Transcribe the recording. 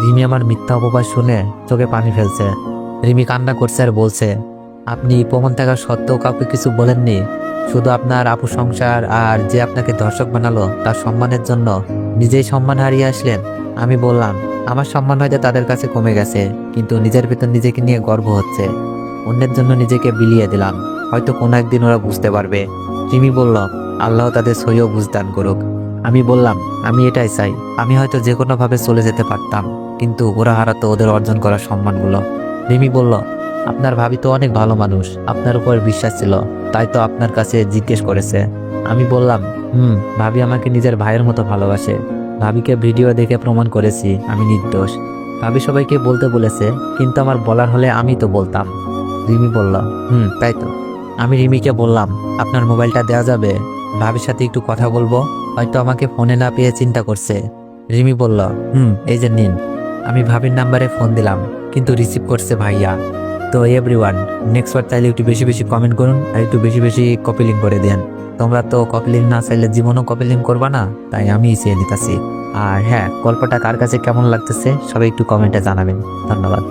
রিমি আমার মিথ্যা অপবাদ শুনে চোখে পানি ফেলছে। রিমি কান্না করছে আর বলছে, আপনি প্রমাণ থাকা সত্ত্বেও কাউকে কিছু বলেননি, শুধু আপনার আপু সংসার আর যে আপনাকে দর্শক বানালো তার সম্মানের জন্য নিজেই সম্মান হারিয়ে আসলেন। আমি বললাম, আমার সম্মান হয়তো তাদের কাছে কমে গেছে, কিন্তু নিজের ভেতর নিজেকে নিয়ে গর্ব হচ্ছে। অন্যের জন্য নিজেকে বিলিয়ে দিলাম, হয়তো কোনো একদিন ওরা বুঝতে পারবে। রিমি বলল, আল্লাহ তাদের সহিও বুঝদান করুক। আমি বললাম, আমি এটাই চাই। আমি হয়তো যে কোনোভাবে চলে যেতে পারতাম, কিন্তু ওরা হারাতো ওদের অর্জন করা সম্মানগুলো। রিমি বলল, আপনার ভাবি তো অনেক ভালো মানুষ, আপনার উপর বিশ্বাস ছিল, তাই তো আপনার কাছে জিজ্ঞেস করেছে। আমি বললাম, ভাবি আমাকে নিজের ভাইয়ের মতো ভালোবাসে। ভাবিকে ভিডিও দেখে প্রমাণ করেছি আমি নির্দোষ। ভাবি সবাইকে বলতে বলেছে, কিন্তু আমার বলার হলে আমি তো বলতাম। রিমি বলল, তাই তো। আমি রিমিকে বললাম, আপনার মোবাইলটা দেওয়া যাবে? ভাবির সাথে একটু কথা বলবো, হয়তো আমাকে ফোনে না পেয়ে চিন্তা করছে। রিমি বলল, এই যে নিন। আমি ভাবির নাম্বারে ফোন দিলাম, কিন্তু রিসিভ করছে ভাইয়া। তো এভরিওয়ান, নেক্সট বার চাইলে একটু বেশি বেশি কমেন্ট করুন আর একটু বেশি বেশি কপি লিঙ্ক করে দেন। তোমরা তো কপি লিঙ্ক না চাইলে জীবনও কপি লিঙ্ক করবা না, তাই আমি চেয়ে নিতেছি। আর হ্যাঁ, গল্পটা কার কাছে কেমন লাগতেছে সবাই একটু কমেন্টে জানাবেন। ধন্যবাদ।